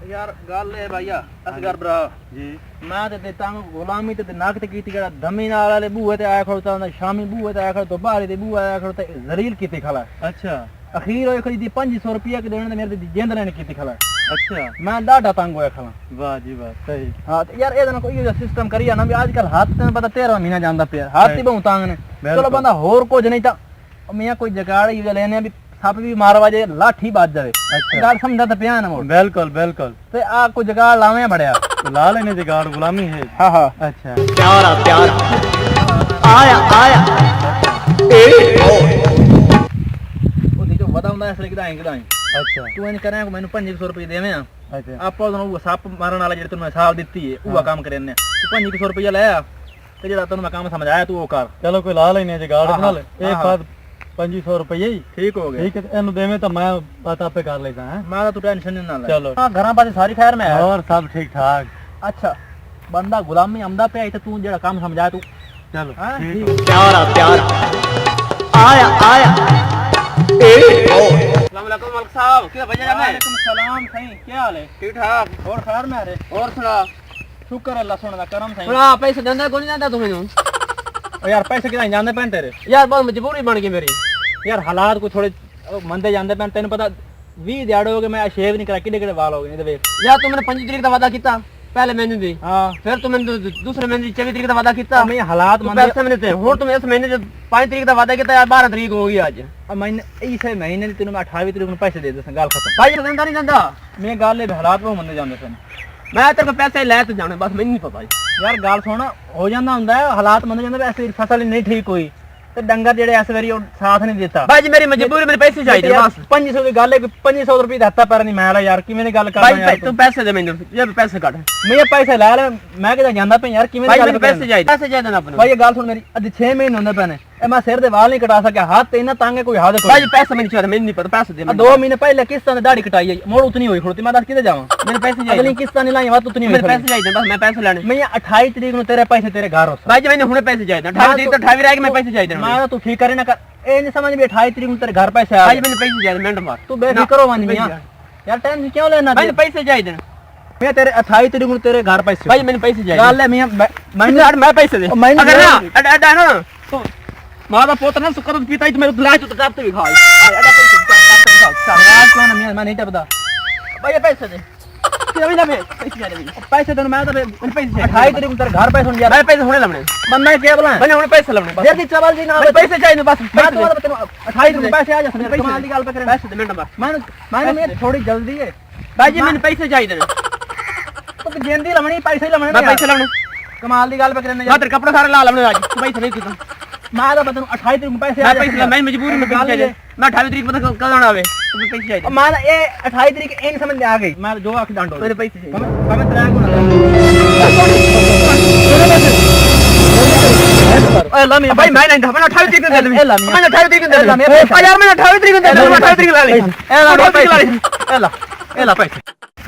यार गल है भैया असगर भरा जी मैं ते तंग गुलामी ते नाक ते कीती गड़ा धमी नाल वाले बूहे ते आया खड़ता शामी बूहे ते आया खड़ तो बाहर ते बूहे आया खड़ ते जलील कीती खला। अच्छा अखीर होए खड़ी 500 रुपया के देने मेरे जिंद ने कीती खला। अच्छा मैं डाडा तंग होया खला। वाह जी वाह सही। हां यार ए ना कोई सिस्टम करिया ना भी आजकल हाथ ते पता 13 महीना जांदा पे हाथ ही बहुत तंग ने चलो बंदा होर कुछ नहीं ता मियां कोई जगाड़ ही लेने भी सप भी मारवा जे लाठी बाज जावे। अच्छा गल समझदा त पिया ना मोड़ बिल्कुल बिल्कुल ते आ को जगाड़ लावे बड़या ला लेने जगाड़ गुलामी है। हां हां अच्छा प्यारा प्यारा आया आया ए ओ दी जो वदा हुंदा असले किदाई किदाई। अच्छा तू इन करे को मैनू 500 रुपए देवे आ। अच्छा आपो तो सप मारन वाला जेड़े तू मैं हिसाब दित्ती है ओवा काम करने तू 500 रुपया ले आ ते जेड़ा तन्नू मैं काम समझाया तू ओ कर। चलो कोई ला लेने जगाड़ बना ले एक बात 500 रुपए ही ठीक हो गया। ठीक है एनु देवे तो मैं बात आपे कर लेता है मैं तो टेंशन नहीं ना ले। चलो हां घरा पास सारी खैर में है और सब ठीक ठाक। अच्छा बंदा गुलामी आमदा पे आई तो तू जेड़ा काम समझाया तू चलो हां ठीक प्यारा प्यारा आया आया ए अस्सलाम वालेकुम मलिक साहब क्या भैया जाने। वालेकुम सलाम सही क्या हाल है ठीक ठाक और खैर में रे और सुना शुक्र अल्लाह सुन दा करम सही। हां पैसे देंदा कोनी जांदा तू मेनू ओ यार पैसे किदां जांदे पैन तेरे यार बहुत मजबूरी बन गई मेरी यार हालात को थोड़े मंदे जांदे पैन तेन पता 20 दिहाड़े हो गए मैं शेव नहीं करा किडे किडे वाल हो गए नहीं देख यार तू मैंने 5 तारीख का वादा कीता पहले महीने दी। हां फिर तू मैंने दूसरे महीने दी 24 तारीख का वादा कीता मैं हालात मंदे पैसे मैंने ते हुन तू इस महीने 5 तारीख का वादा कीता यार 12 तारीख हो गई आज अब महीने इस महीने दी तेनु मैं 28 तारीख को पैसे दे दे गल खत्म भाई देंदा नहीं जांदा मैं गल है हालात बहुत मंदे जांदे सन मैं तेरे को पैसे ले तो जाने बस मैनू नहीं पता यार गल सुन हो जांदा हुंदा है हालात मंदे जांदे ऐसे फसल नहीं ठीक हुई ते डंगर जेड़े इस बारी साथ नहीं देता भाई जी मेरी मजबूरी मेरे पैसे चाहिए बस 500 की गल है 500 रुपए देता पर नहीं मैं यार किवें दी गल कर रहा भाई तू पैसे दे मैनू ये पैसे काट मैं पैसे ले ले मैं किदा जांदा पे यार किवें दी गल पैसे चाहिए ना अपने भाई ये गल सुन मेरी अज 6 महीने होंदे पैने ए मैं सिर दे वाल नहीं कटा सका हाथ ते इना तंग है कोई हाथ भाई पैसे मैनू चाहिए मैनू नहीं पता पैसे दे 2 महीने पहले किस्तां दी दाढ़ी कटाई है मोड़ उतनी हुई खड़ोती मैं दस किदे जावां मेरे पैसे चाहिए अगली किस्तां नहीं लाई बात उतनी मेरे पैसे चाहिए बस मैं पैसे लेने मैं 28 तारीख नु तेरे पैसे तेरे घर हो भाई जी मैंने हुने पैसे चाहिए 28 तारीख तो 28 रहेगी मैं पैसे चाहिए मैं तू ठीक करे ना कर ए नहीं समझ में 28 तारीख नु तेरे घर पैसे आ भाई मैंने पैसे चाहिए मिनट मार तू बेफिक्र हो मान मियां यार टेंशन क्यों लेना भाई पैसे चाहिए मैं तेरे 28 तारीख नु तेरे घर पैसे भाई मैंने पैसे चाहिए गल है मियां मैं पैसे दे अगर ना अड्डा ना तो मारा पोता ना सुकर पीता ही तो मेरे गिलास तो काटते भी खाए अड्डा पैसे चल यार कौन मियां मैं नहीं टपदा भाई ये पैसे दे कितना भी ना पैसे दे मैं तो मैंने पैसे 28 तारीख को तेरे घर पैसे यार मैं पैसे होने लमने बंदा क्या बोला मैंने होने पैसे लमने बस जल्दी चल जी ना पैसे चाहिए बस मैं तो 28 तारीख को पैसे आ जा मेरे कमाल की गल पे करे पैसे दे मिनट बस मैं थोड़ी जल्दी है भाई जी मैंने पैसे चाहिए तो जेंदी लमनी पैसे ही लमने मैं पैसे लमने कमाल की गल पे करे यार तेरे कपड़े सारे ला लमने आज तू पैसे नहीं कितना मैं तो बता 28 तारीख को पैसे आ पैसे मैं मजबूरी में पैसे चाहिए मैं 28 तारीख को कल आना आवे तो पैसे चाहिए मैं ये 28 तारीख ए नहीं समझ में आ गई मैं जो आंख डांडो मेरे पैसे चाहिए मैं तेरा को ना ए ला मैं भाई मैं नहीं मैं 28 तारीख को दे दूं मैं 28 तारीख को दे दूं यार मैं 28 तारीख को दे दूं 28 तारीख ला ले ए ला पैसे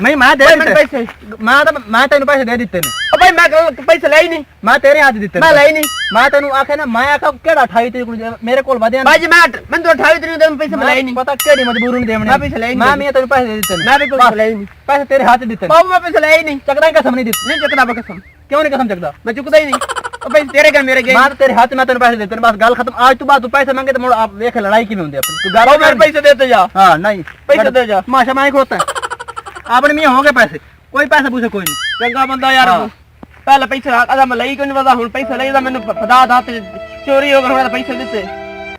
मैं दे पैसे मैं तेन पैसे दे दिते ने भाई मैं पैसे ले ही नहीं मैं तेरे हाथ दिते मैं ले ही नहीं मैं तेन आखे ना मैं आखा केड़ा 28 तारीख मेरे कोल वदे भाई जी मैं तो 28 तारीख दे पैसे ले ही नहीं पता केड़ी मजबूरी में देवने मैं पैसे ले ही नहीं मैं तेन पैसे दे दिते मैं भी पैसे ले ही नहीं पैसे तेरे हाथ दिते बाबू मैं पैसे ले ही नहीं चकदा कसम नहीं दिते नहीं चकदा कसम क्यों नहीं कसम चकदा मैं चुकदा ही नहीं ओ पैसे तेरे के मेरे के मैं तेरे हाथ में तेन पैसे देते बस गल खत्म आज तू बात तू पैसे मांगे तो आप देख लड़ाई की में होंदी अपनी तू गालो मेरे पैसे देते जा हां नहीं पैसे दे जा माशा मैं खोता आपने मियां हो गए पैसे कोई पैसे पूछे कोई नहीं चंगा बंदा यार पहले पैसे आदा मैं लई क्यों नहीं पता हुन पैसे लई दा मैंने फदा दा चोरी हो गया पैसे देते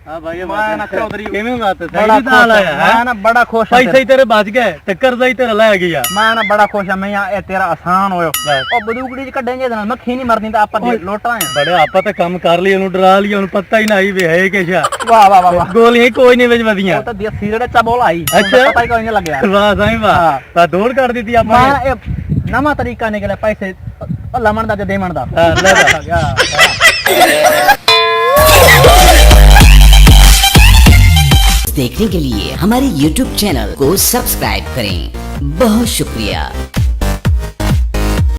हां भाई मैं ना चौधरी केਵੇਂ बात है बड़ा हाल आया है ना बड़ा खुश पैसे ही तेरे बच गए ते कर्जा ही तेरा ले गया मैं ना बड़ा खुश है मैं ए तेरा आसान होयो ओ बदूकड़ी च कड्डेंगे ना मक्खी नहीं मरनी ता आपा लोटा है बड़े आपा तो काम कर लिया नु डरा लिया नु पता ही नहीं वे है के छा वाह वाह वाह गोलियां कोई नहीं विच वदियां ओ तो देसी रेड़ा चा बोल आई अच्छा पता ही कोई नहीं लग गया वाह सही वाह ता दौड़ कर दी थी आपा मैं नवा तरीका निकला पैसे लमन दा ते देमन दा ले देखने के लिए हमारे YouTube चैनल को सब्सक्राइब करें। बहुत शुक्रिया।